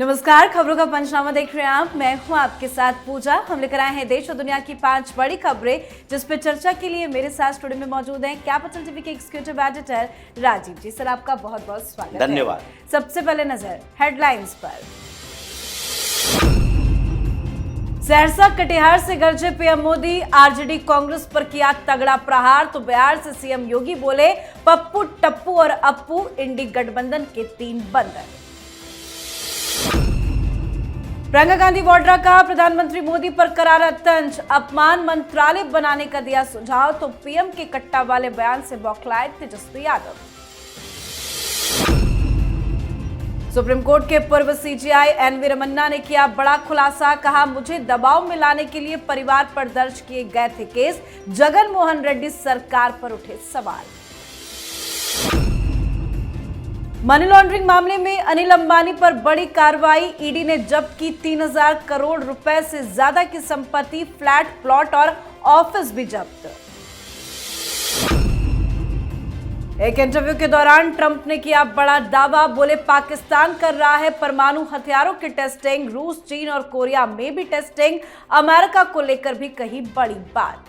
नमस्कार, खबरों का पंचनामा देख रहे हैं आप। मैं हूं आपके साथ पूजा। हम लेकर आए हैं देश और दुनिया की 5 बड़ी खबरें, जिस पर चर्चा के लिए मेरे साथ स्टूडियो में मौजूद हैं कैपिटल टीवी के एग्जीक्यूटिव एडिटर राजीव जी। सर, आपका बहुत बहुत स्वागत है। धन्यवाद। सबसे पहले नजर हेडलाइंस पर। सहरसा कटिहार से गरजे पीएम मोदी, आरजेडी कांग्रेस पर किया तगड़ा प्रहार। तो बिहार से सीएम योगी बोले, पप्पू, टप्पू और अप्पू इंडी गठबंधन के 3 बंदर। प्रियंका गांधी वाड्रा का प्रधानमंत्री मोदी पर करारा तंज, अपमान, मंत्रालय बनाने का दिया सुझाव। तो पीएम के कट्टा वाले बयान से बौखलाए तेजस्वी यादव। सुप्रीम कोर्ट के पूर्व सीजेआई एनवी रमन्ना ने किया बड़ा खुलासा, कहा मुझे दबाव में लाने के लिए परिवार पर दर्ज किए गए थे केस। जगन मोहन रेड्डी सरकार पर उठे सवाल। मनी लॉन्ड्रिंग मामले में अनिल अंबानी पर बड़ी कार्रवाई, ईडी ने जब्त की 3000 करोड़ रुपए से ज्यादा की संपत्ति, फ्लैट, प्लॉट और ऑफिस भी जब्त। एक इंटरव्यू के दौरान ट्रंप ने किया बड़ा दावा, बोले पाकिस्तान कर रहा है परमाणु हथियारों की टेस्टिंग, रूस, चीन और कोरिया में भी टेस्टिंग, अमेरिका को लेकर भी कही बड़ी बात।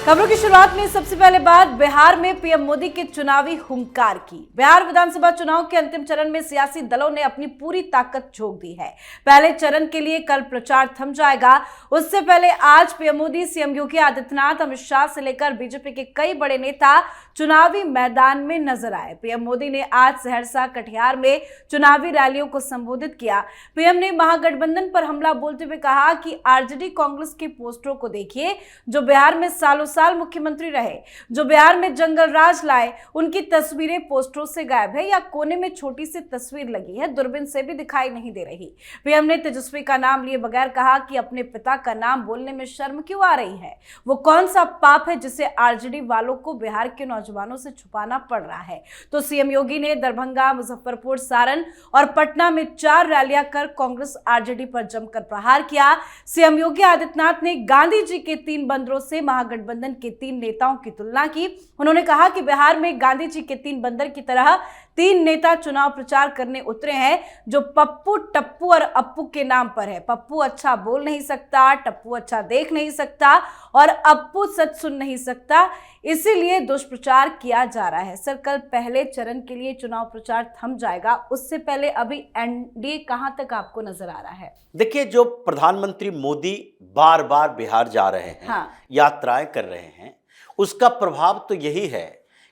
खबरों की शुरुआत में सबसे पहले बात बिहार में पीएम मोदी के चुनावी हुंकार की। बिहार विधानसभा चुनाव के अंतिम चरण में सियासी दलों ने अपनी पूरी ताकत झोंक दी है। पहले चरण के लिए कल प्रचार थम जाएगा। उससे पहले आज पीएम मोदी, सीएम योगी आदित्यनाथ, अमित शाह से लेकर बीजेपी के कई बड़े नेता चुनावी मैदान में नजर आए। पीएम मोदी ने आज सहरसा, कटिहार में चुनावी रैलियों को संबोधित किया। पीएम ने महागठबंधन पर हमला बोलते हुए कहा कि आरजेडी कांग्रेस के पोस्टरों को देखिए, जो बिहार में सालों साल मुख्यमंत्री रहे, जो बिहार में जंगल राज लाए, उनकी तस्वीरें पोस्टरों से गायब है या कोने में छोटी सी तस्वीर लगी है, दूरबीन से भी दिखाई नहीं दे रही। पीएम ने तेजस्वी का नाम लिए बगैर कहा कि अपने पिता का नाम बोलने में शर्म क्यों आ रही है। वो कौन सा पाप है जिसे आरजेडी वालों को बिहार के नौजवानों से छुपाना पड़ रहा है। तो सीएम योगी ने दरभंगा, मुजफ्फरपुर, सारण और पटना में 4 रैलियां कर कांग्रेस आरजेडी पर जमकर प्रहार किया। सीएम योगी आदित्यनाथ ने गांधी जी के 3 बंदरों से महागठबंधन के 3 नेताओं की तुलना की। उन्होंने कहा कि बिहार में गांधी जी के 3 बंदर की तरह 3 नेता चुनाव प्रचार करने उतरे हैं, जो पप्पू, टप्पू और अप्पू के नाम पर है। पप्पू अच्छा बोल नहीं सकता, टप्पू अच्छा देख नहीं सकता और अप्पू सच सुन नहीं सकता, इसीलिए दुष्प्रचार किया जा रहा है। सर, कल पहले चरण के लिए चुनाव प्रचार थम जाएगा, उससे पहले अभी एनडीए कहां तक आपको नजर आ रहा है? देखिए, जो प्रधानमंत्री मोदी बार बार बिहार जा रहे हैं, यात्राएं कर रहे हैं, उसका प्रभाव तो यही है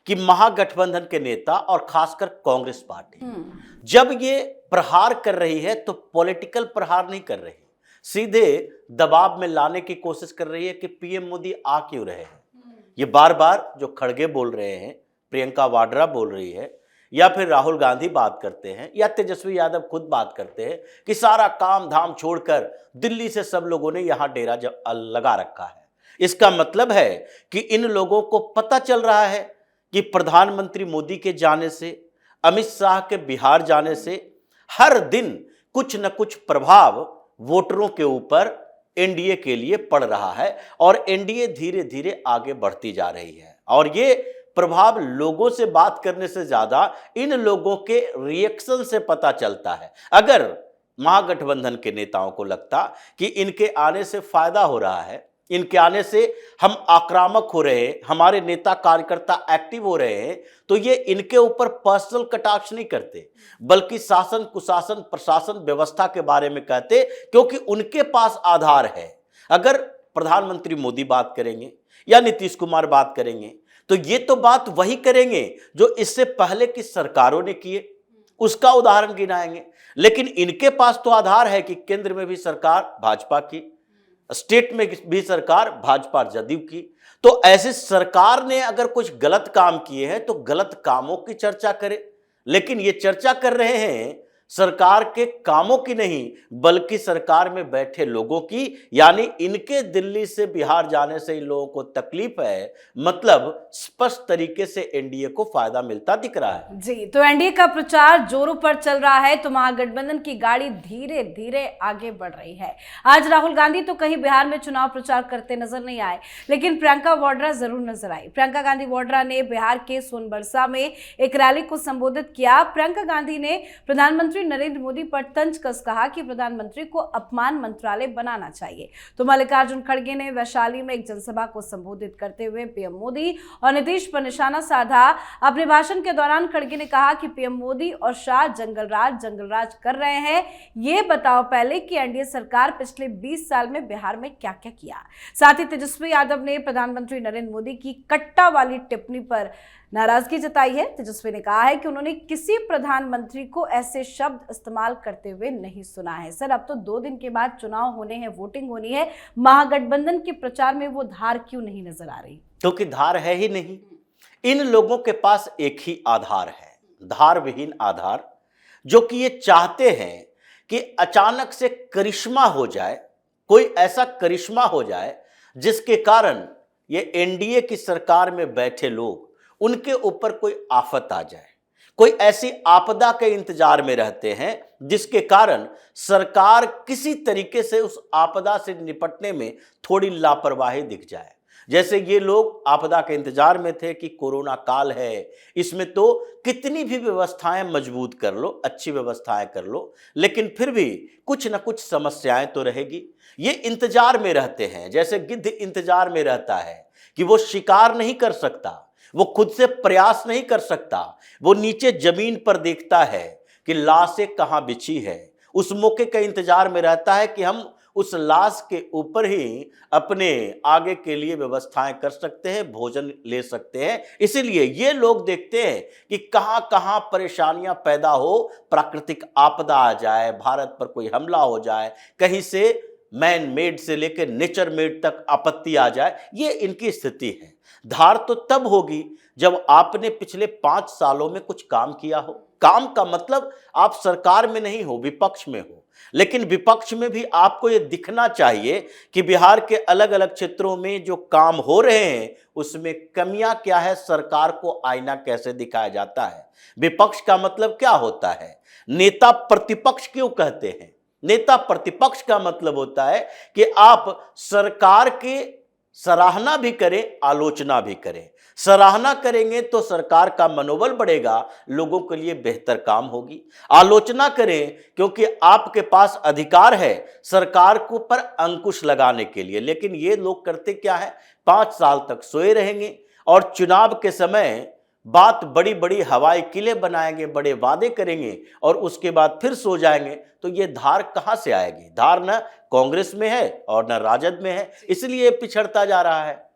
कि महागठबंधन के नेता और खासकर कांग्रेस पार्टी जब ये प्रहार कर रही है तो पॉलिटिकल प्रहार नहीं कर रही, सीधे दबाव में लाने की कोशिश कर रही है कि पीएम मोदी आ क्यों रहे हैं। ये बार बार जो खड़गे बोल रहे हैं, प्रियंका वाड्रा बोल रही है, या फिर राहुल गांधी बात करते हैं, या तेजस्वी यादव खुद बात करते हैं कि सारा काम धाम छोड़कर दिल्ली से सब लोगों ने यहां डेरा लगा रखा है। इसका मतलब है कि इन लोगों को पता चल रहा है कि प्रधानमंत्री मोदी के जाने से, अमित शाह के बिहार जाने से हर दिन कुछ न कुछ प्रभाव वोटरों के ऊपर एनडीए के लिए पड़ रहा है और एनडीए धीरे धीरे आगे बढ़ती जा रही है। और ये प्रभाव लोगों से बात करने से ज्यादा इन लोगों के रिएक्शन से पता चलता है। अगर महागठबंधन के नेताओं को लगता कि इनके आने से फायदा हो रहा है, इनके आने से हम आक्रामक हो रहे हैं, हमारे नेता कार्यकर्ता एक्टिव हो रहे हैं, तो ये इनके ऊपर पर्सनल कटाक्ष नहीं करते, बल्कि शासन, कुशासन, प्रशासन, व्यवस्था के बारे में कहते, क्योंकि उनके पास आधार है। अगर प्रधानमंत्री मोदी बात करेंगे या नीतीश कुमार बात करेंगे तो ये तो बात वही करेंगे जो इससे पहले की सरकारों ने किए, उसका उदाहरण गिनाएंगे। लेकिन इनके पास तो आधार है कि केंद्र में भी सरकार भाजपा की, स्टेट में भी सरकार भाजपा जदयू की। तो ऐसे सरकार ने अगर कुछ गलत काम किए हैं तो गलत कामों की चर्चा करे, लेकिन ये चर्चा कर रहे हैं सरकार के कामों की नहीं, बल्कि सरकार में बैठे लोगों की, यानी इनके दिल्ली से बिहार जाने से इन लोगों को तकलीफ है। मतलब स्पष्ट तरीके से एनडीए को फायदा मिलता दिख रहा है। जी, तो एनडीए का प्रचार जोरों पर चल रहा है, तो महागठबंधन की गाड़ी धीरे धीरे आगे बढ़ रही है। आज राहुल गांधी तो कहीं बिहार में चुनाव प्रचार करते नजर नहीं आए, लेकिन प्रियंका वाड्रा जरूर नजर आई। प्रियंका गांधी वाड्रा ने बिहार के सोनबरसा में एक रैली को संबोधित किया। प्रियंका गांधी ने प्रधानमंत्री नरेंद्र मोदी पर तंज कस कहा कि प्रधानमंत्री को अपमान मंत्रालय बनाना चाहिए। तो मल्लिकार्जुन खड़गे ने वैशाली में एक जनसभा को संबोधित करते हुए पीएम मोदी और नीतीश पर निशाना साधा। अपने भाषण के दौरान खड़गे ने कहा कि पीएम मोदी और शाह जंगलराज कर रहे हैं। ये बताओ पहले कि एनडीए सरकार पिछले 20 साल में बिहार में क्या क्या किया। साथ ही तेजस्वी यादव ने प्रधानमंत्री नरेंद्र मोदी की कट्टा वाली टिप्पणी पर नाराजगी जताई है। तेजस्वी ने कहा है कि उन्होंने किसी प्रधानमंत्री को ऐसे शब्द इस्तेमाल करते हुए नहीं सुना है। सर, अब तो 2 दिन के बाद चुनाव होने हैं, वोटिंग होनी है, महागठबंधन के प्रचार में वो धार क्यों नहीं नजर आ रही? क्योंकि धार है ही नहीं। इन लोगों के पास एक ही आधार है, धार विहीन आधार, जो कि ये चाहते हैं कि अचानक से करिश्मा हो जाए, कोई ऐसा करिश्मा हो जाए जिसके कारण ये एनडीए की सरकार में बैठे लोग, उनके ऊपर कोई आफत आ जाए। कोई ऐसी आपदा के इंतजार में रहते हैं जिसके कारण सरकार किसी तरीके से उस आपदा से निपटने में थोड़ी लापरवाही दिख जाए। जैसे ये लोग आपदा के इंतजार में थे कि कोरोना काल है, इसमें तो कितनी भी व्यवस्थाएं मजबूत कर लो, अच्छी व्यवस्थाएं कर लो, लेकिन फिर भी कुछ ना कुछ समस्याएं तो रहेगी। ये इंतजार में रहते हैं, जैसे गिद्ध इंतजार में रहता है कि वो शिकार नहीं कर सकता, वो खुद से प्रयास नहीं कर सकता, वो नीचे जमीन पर देखता है कि लाशें कहां बिछी है, उस मौके का इंतजार में रहता है कि हम उस लाश के ऊपर ही अपने आगे के लिए व्यवस्थाएं कर सकते हैं, भोजन ले सकते हैं। इसीलिए ये लोग देखते हैं कि कहां कहां परेशानियां पैदा हो, प्राकृतिक आपदा आ जाए, भारत पर कोई हमला हो जाए, कहीं से मैन मेड से लेकर नेचर मेड तक आपत्ति आ जाए। ये इनकी स्थिति है। धार तो तब होगी जब आपने पिछले 5 सालों में कुछ काम किया हो। काम का मतलब आप सरकार में नहीं हो, विपक्ष में हो, लेकिन विपक्ष में भी आपको ये दिखना चाहिए कि बिहार के अलग अलग क्षेत्रों में जो काम हो रहे हैं उसमें कमियां क्या है, सरकार को आईना कैसे दिखाया जाता है। विपक्ष का मतलब क्या होता है? नेता प्रतिपक्ष क्यों कहते हैं? नेता प्रतिपक्ष का मतलब होता है कि आप सरकार की सराहना भी करें, आलोचना भी करें। सराहना करेंगे तो सरकार का मनोबल बढ़ेगा, लोगों के लिए बेहतर काम होगी। आलोचना करें क्योंकि आपके पास अधिकार है सरकार को पर अंकुश लगाने के लिए। लेकिन ये लोग करते क्या है, 5 साल तक सोए रहेंगे और चुनाव के समय बात बड़ी बड़ी हवाई किले बनाएंगे, बड़े वादे करेंगे और उसके बाद फिर सो जाएंगे। तो ये धार कहां से आएगी? धार न कांग्रेस में है और न राजद में है, इसलिए पिछड़ता जा रहा है।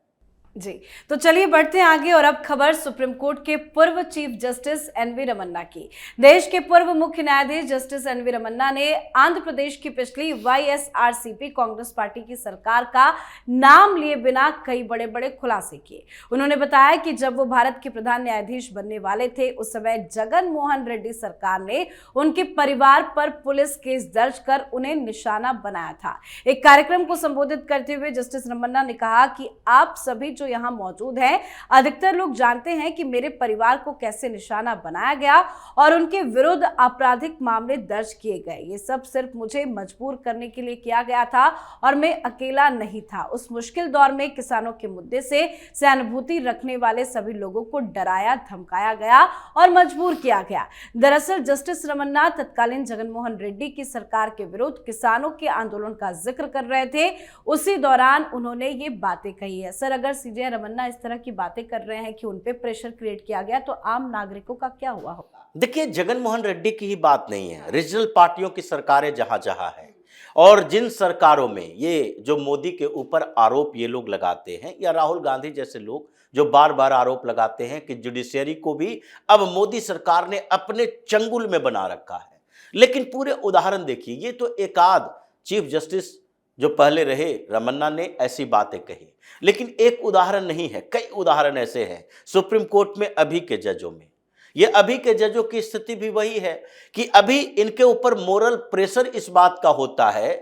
जी, तो चलिए बढ़ते हैं आगे। और अब खबर सुप्रीम कोर्ट के पूर्व चीफ जस्टिस एनवी रमन्ना की। देश के पूर्व मुख्य न्यायाधीश जस्टिस एनवी रमन्ना ने आंध्र प्रदेश की पिछली वाईएसआरसीपी कांग्रेस पार्टी की सरकार का नाम लिए बिना कई बड़े बड़े खुलासे किए। उन्होंने बताया कि जब वो भारत के प्रधान न्यायाधीश बनने वाले थे, उस समय जगन मोहन रेड्डी सरकार ने उनके परिवार पर पुलिस केस दर्ज कर उन्हें निशाना बनाया था। एक कार्यक्रम को संबोधित करते हुए जस्टिस रमन्ना ने कहा कि आप सभी जो यहां मौजूद हैं, अधिकतर लोग जानते हैं कि मेरे परिवार को कैसे निशाना बनाया गया और उनके विरुद्ध आपराधिक मामले दर्ज किए गए। ये सब सिर्फ मुझे मजबूर करने के लिए किया गया था और मैं अकेला नहीं था। उस मुश्किल दौर में किसानों के मुद्दे से सहानुभूति रखने वाले सभी लोगों को डराया, धमकाया गया और मजबूर किया गया। दरअसल जस्टिस रमन्ना तत्कालीन जगनमोहन रेड्डी की सरकार के विरुद्ध किसानों के आंदोलन का जिक्र कर रहे थे। उसी दौरान उन्होंने ये बातें कही है। सर, अगर सीजे रमन्ना इस तरह की बातें कर रहे हैं कि उन पे प्रेशर क्रिएट किया गया, तो आम नागरिकों का क्या हुआ होगा? देखिए, जगनमोहन रेड्डी की ही बात नहीं है, रीजनल पार्टियों की सरकारें जहां जहां है और जिन सरकारों में ये जो मोदी के ऊपर आरोप ये लोग लगाते हैं, या राहुल गांधी जैसे लोग जो बार बार आरोप लगाते हैं कि जुडिशियरी को भी अब मोदी सरकार ने अपने चंगुल में बना रखा है। लेकिन पूरे उदाहरण देखिए, ये तो एक आध चीफ जस्टिस जो पहले रहे रमन्ना ने ऐसी बातें कही, लेकिन एक उदाहरण नहीं है, कई उदाहरण ऐसे हैं सुप्रीम कोर्ट में अभी के जजों में ये अभी के जजों की स्थिति भी वही है कि अभी इनके ऊपर मोरल प्रेशर इस बात का होता है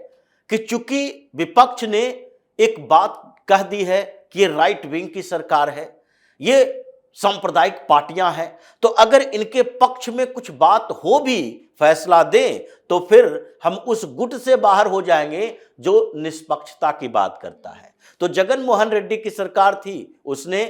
कि चूंकि विपक्ष ने एक बात कह दी है कि ये राइट विंग की सरकार है, ये सांप्रदायिक पार्टियां हैं, तो अगर इनके पक्ष में कुछ बात हो भी फैसला दें तो फिर हम उस गुट से बाहर हो जाएंगे जो निष्पक्षता की बात करता है। तो जगन मोहन रेड्डी की सरकार थी, उसने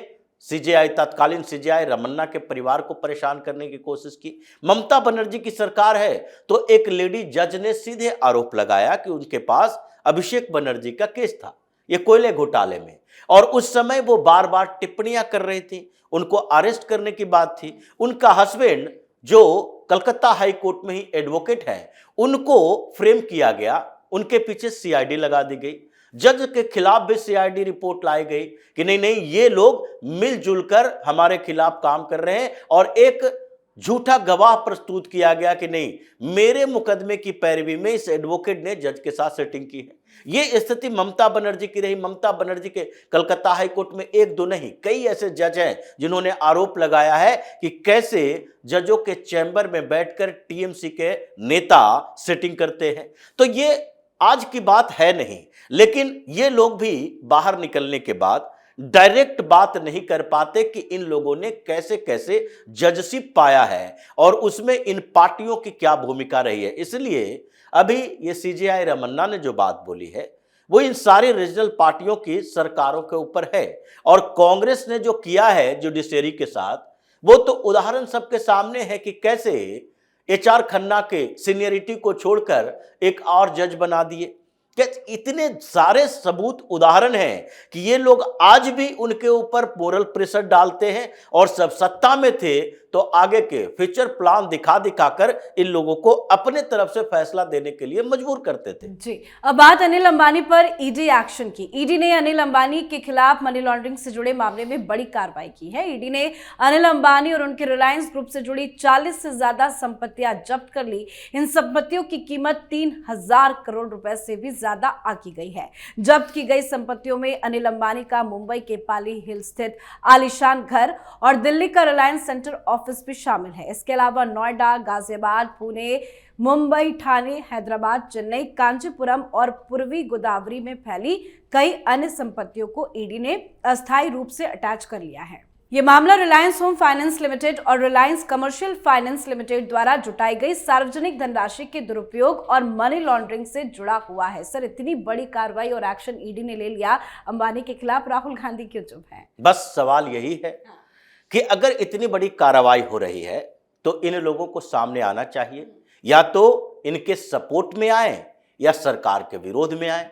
सीजेआई, तत्कालीन सीजेआई रमन्ना के परिवार को परेशान करने की कोशिश की। ममता बनर्जी की सरकार है तो एक लेडी जज ने सीधे आरोप लगाया कि उनके पास अभिषेक बनर्जी का केस था ये कोयले घोटाले में, और उस समय वो बार बार टिप्पणियां कर रही थी, उनको अरेस्ट करने की बात थी। उनका हस्बैंड जो कलकत्ता हाई कोर्ट में ही एडवोकेट है, उनको फ्रेम किया गया, उनके पीछे सीआईडी लगा दी गई। जज के खिलाफ भी सीआईडी रिपोर्ट लाई गई कि नहीं नहीं ये लोग मिलजुल कर हमारे खिलाफ काम कर रहे हैं, और एक झूठा गवाह प्रस्तुत किया गया कि नहीं मेरे मुकदमे की पैरवी में इस एडवोकेट ने जज के साथ सेटिंग की है। ये स्थिति ममता बनर्जी की रही। ममता बनर्जी के कलकत्ता हाई कोर्ट में एक दो नहीं कई ऐसे जज हैं जिन्होंने आरोप लगाया है कि कैसे जजों के चैम्बर में बैठकर टीएमसी के नेता सेटिंग करते हैं। तो ये आज की बात है नहीं, लेकिन ये लोग भी बाहर निकलने के बाद डायरेक्ट बात नहीं कर पाते कि इन लोगों ने कैसे कैसे जजशिप पाया है और उसमें इन पार्टियों की क्या भूमिका रही है। इसलिए अभी ये सीजेआई रमन्ना ने जो बात बोली है वो इन सारी रीजनल पार्टियों की सरकारों के ऊपर है, और कांग्रेस ने जो किया है जुडिशरी के साथ वो तो उदाहरण सबके सामने है कि कैसे एचआर खन्ना के सीनियरिटी को छोड़कर एक और जज बना दिए। क्या इतने सारे सबूत उदाहरण हैं कि ये लोग आज भी उनके ऊपर मोरल प्रेशर डालते हैं, और सब सत्ता में थे तो आगे के फ्यूचर प्लान दिखा दिखाकर इन लोगों को अपने तरफ से फैसला देने के लिए मजबूर करते थे। जी, अब बात अनिल अंबानी पर ईडी एक्शन की। ईडी ने अनिल अंबानी के खिलाफ मनी लॉन्ड्रिंग से जुड़े मामले में बड़ी कार्रवाई की है। ईडी ने अनिल अंबानी और उनके रिलायंस ग्रुप से जुड़ी 40 से ज्यादा संपत्तियां जब्त कर ली। इन संपत्तियों की कीमत 3000 करोड़ रुपए से भी ज्यादा आकी गई है। जब्त की गई संपत्तियों में अनिल अंबानी का मुंबई के पाली हिल स्थित आलीशान घर और दिल्ली का रिलायंस सेंटर ऑफिस भी शामिल है। इसके अलावा नोएडा, गाजियाबाद, पुणे, मुंबई, ठाणे, हैदराबाद, चेन्नई, कांचीपुरम और पूर्वी गोदावरी में फैली कई अन्य संपत्तियों को ईडी ने अस्थायी रूप से अटैच कर लिया है। ये मामला रिलायंस होम फाइनेंस लिमिटेड और रिलायंस कमर्शियल फाइनेंस लिमिटेड द्वारा जुटाई गई सार्वजनिक धनराशि के दुरुपयोग और मनी लॉन्ड्रिंग से जुड़ा हुआ है। सर, इतनी बड़ी कार्रवाई और एक्शन ईडी ने ले लिया, अंबानी के खिलाफ राहुल गांधी क्यों चुप है? बस सवाल यही है कि अगर इतनी बड़ी कार्रवाई हो रही है तो इन लोगों को सामने आना चाहिए, या तो इनके सपोर्ट में आए या सरकार के विरोध में आए।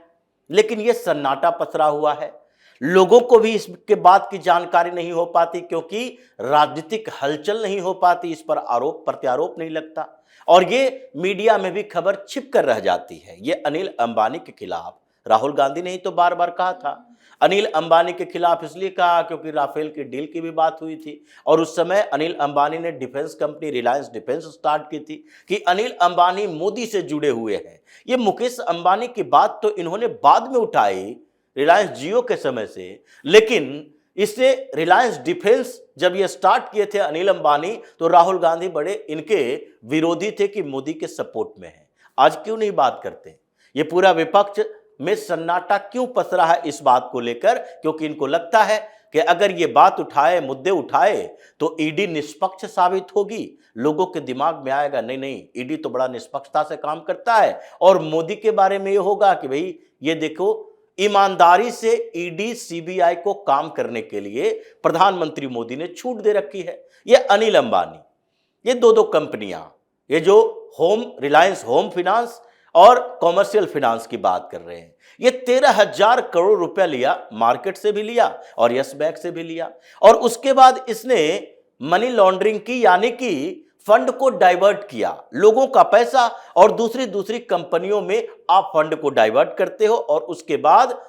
लेकिन ये सन्नाटा पसरा हुआ है, लोगों को भी इसके बात की जानकारी नहीं हो पाती क्योंकि राजनीतिक हलचल नहीं हो पाती, इस पर आरोप प्रत्यारोप नहीं लगता, और ये मीडिया में भी खबर छिप कर रह जाती है। ये अनिल अंबानी के खिलाफ राहुल गांधी ने ही तो बार बार कहा था। अनिल अंबानी के खिलाफ इसलिए कहा क्योंकि राफेल की डील की भी बात हुई थी, और उस समय अनिल अंबानी ने defence company Reliance defence start की थी कि अनिल अंबानी मोदी से जुड़े हुए हैं। ये मुकेश अंबानी की बात तो इन्होंने बाद में उठाई रिलायंस जियो के समय से, लेकिन इससे रिलायंस डिफेंस जब ये स्टार्ट किए थे अनिल अंबानी तो राहुल गांधी बड़े इनके विरोधी थे कि मोदी के सपोर्ट में है। आज क्यों नहीं बात करते? ये पूरा विपक्ष में सन्नाटा क्यों पसरा है इस बात को लेकर? क्योंकि इनको लगता है कि अगर ये बात उठाए, मुद्दे उठाए तो ईडी निष्पक्ष साबित होगी। लोगों के दिमाग में आएगा नहीं नहीं ईडी तो बड़ा निष्पक्षता से काम करता है, और मोदी के बारे में ये होगा कि भाई ये देखो ईमानदारी से ईडी सीबीआई को काम करने के लिए प्रधानमंत्री मोदी ने छूट दे रखी है। ये अनिल अंबानी, ये दो कंपनियां, ये जो रिलायंस होम फाइनेंस और कॉमर्शियल फाइनेंस की बात कर रहे हैं, ये 13,000 करोड़ रुपया लिया, मार्केट से भी लिया और यस बैंक से भी लिया, और उसके बाद इसने मनी लॉन्ड्रिंग की, यानी कि फंड को डाइवर्ट किया, लोगों का पैसा, और दूसरी कंपनियों में आप फंड को डाइवर्ट करते हो, और उसके बाद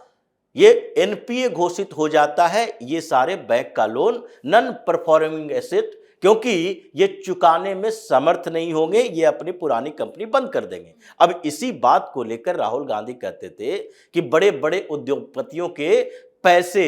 ये एनपीए घोषित हो जाता है। ये सारे बैंक का लोन नॉन परफॉर्मिंग एसेट, क्योंकि ये चुकाने में समर्थ नहीं होंगे, ये अपनी पुरानी कंपनी बंद कर देंगे। अब इसी बात को लेकर राहुल गांधी कहते थे कि बड़े बड़े उद्योगपतियों के पैसे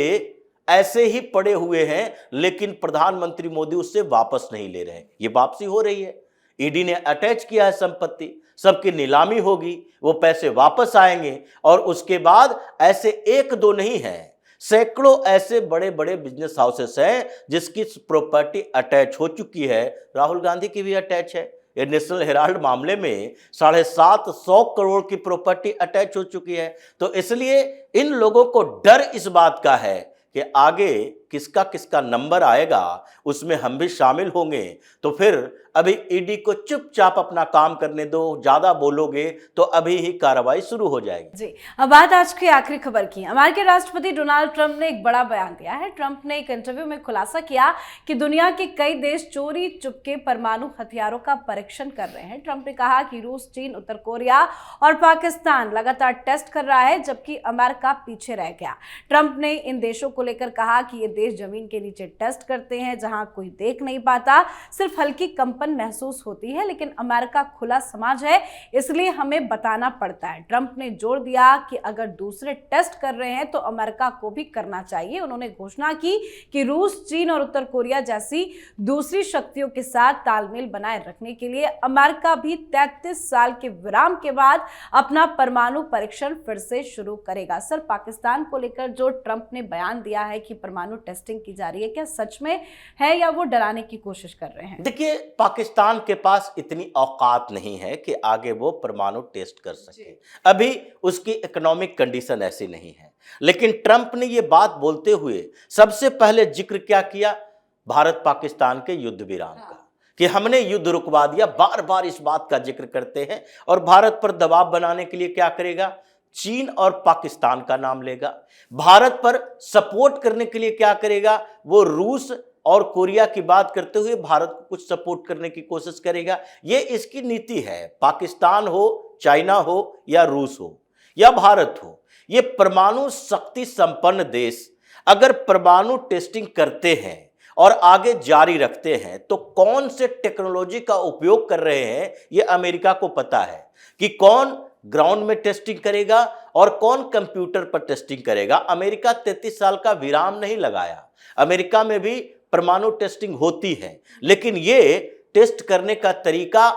ऐसे ही पड़े हुए हैं, लेकिन प्रधानमंत्री मोदी उससे वापस नहीं ले रहे। ये वापसी हो रही है, ईडी ने अटैच किया है संपत्ति, सबकी नीलामी होगी, वो पैसे वापस आएंगे और उसके बाद ऐसे एक दो नहीं है, सैकड़ों ऐसे बड़े बड़े बिजनेस हाउसेस हैं जिसकी प्रॉपर्टी अटैच हो चुकी है। राहुल गांधी की भी अटैच है। ये नेशनल हेराल्ड मामले में 750 करोड़ की प्रॉपर्टी अटैच हो चुकी है। तो इसलिए इन लोगों को डर इस बात का है कि आगे किसका किसका नंबर आएगा, उसमें हम भी शामिल होंगे। तो फिर अभी ईडी को चुपचाप अपना काम करने दो, ज्यादा बोलोगे तो अभी ही कार्रवाई शुरू हो जाएगी। जी, अब बात आज की आखिरी खबर की। अमेरिकी राष्ट्रपति डोनाल्ड ट्रंप ने एक बड़ा बयान दिया है। ट्रंप ने एक इंटरव्यू में खुलासा किया कि दुनिया के कई देश चोरी चुपके परमाणु हथियारों का परीक्षण कर रहे हैं। ट्रंप ने कहा कि रूस, चीन, उत्तर कोरिया और पाकिस्तान लगातार टेस्ट कर रहा है, जबकि अमेरिका पीछे रह गया। ट्रंप ने इन देशों को लेकर कहा कि ये देश जमीन के नीचे टेस्ट करते हैं, जहां कोई देख नहीं पाता, सिर्फ हल्की कंपन महसूस होती है, लेकिन अमेरिका खुला समाज है, इसलिए हमें बताना पड़ता है। ट्रंप ने जोर दिया कि अगर दूसरे टेस्ट कर रहे हैं तो अमेरिका को भी करना चाहिए। उन्होंने घोषणा की कि रूस, चीन और उत्तर कोरिया जैसी दूसरी शक्तियों के साथ तालमेल बनाए रखने के लिए अमेरिका भी 33 साल के विराम के बाद अपना परमाणु परीक्षण फिर से शुरू करेगा। सर, पाकिस्तान को लेकर जो ट्रंप ने बयान दिया है कि परमाणु टेस्टिंग की जा रही है, क्या सच में है या वो डराने की कोशिश कर रहे हैं? देखिए, पाकिस्तान के पास इतनी औकात नहीं है कि आगे वो परमाणु टेस्ट कर सके। अभी उसकी इकोनॉमिक कंडीशन ऐसी नहीं है। लेकिन ट्रंप ने ये बात बोलते हुए सबसे पहले जिक्र क्या किया? भारत पाकिस्तान के युद्ध विराम का, कि हमने युद्ध रुकवा दिया। बार बार इस बात का जिक्र करते हैं और भारत पर दबाव बनाने के लिए क्या करेगा? चीन और पाकिस्तान का नाम लेगा। भारत पर सपोर्ट करने के लिए क्या करेगा? वो रूस और कोरिया की बात करते हुए भारत को कुछ सपोर्ट करने की कोशिश करेगा। ये इसकी नीति है। पाकिस्तान हो, चाइना हो या रूस हो या भारत हो, ये परमाणु शक्ति संपन्न देश अगर परमाणु टेस्टिंग करते हैं और आगे जारी रखते हैं तो कौन से टेक्नोलॉजी का उपयोग कर रहे हैं ये अमेरिका को पता है कि कौन ग्राउंड में टेस्टिंग करेगा और कौन कंप्यूटर पर टेस्टिंग करेगा। अमेरिका 33 साल का विराम नहीं लगाया। अमेरिका में भी परमाणु टेस्टिंग होती है, लेकिन ये टेस्ट करने का तरीका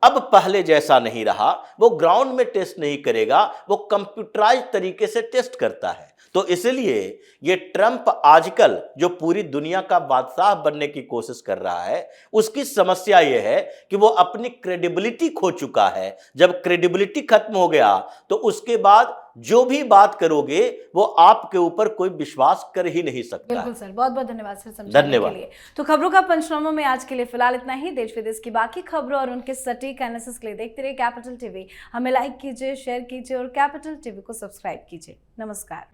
अब पहले जैसा नहीं रहा। वो ग्राउंड में टेस्ट नहीं करेगा, वो कंप्यूटराइज तरीके से टेस्ट करता है। तो इसलिए ये ट्रंप आजकल जो पूरी दुनिया का बादशाह बनने की कोशिश कर रहा है, उसकी समस्या ये है कि वो अपनी क्रेडिबिलिटी खो चुका है। जब क्रेडिबिलिटी खत्म हो गया तो उसके बाद जो भी बात करोगे वो आपके ऊपर कोई विश्वास कर ही नहीं सकता। बिल्कुल सर, बहुत बहुत धन्यवाद सर समझाने के लिए। तो खबरों का पंचनामा में आज के लिए फिलहाल इतना ही। देश विदेश की बाकी खबरों और उनके सटीक एनालिसिस के लिए देखते रहिए कैपिटल टीवी। हमें लाइक कीजिए, शेयर कीजिए और कैपिटल टीवी को सब्सक्राइब कीजिए। नमस्कार।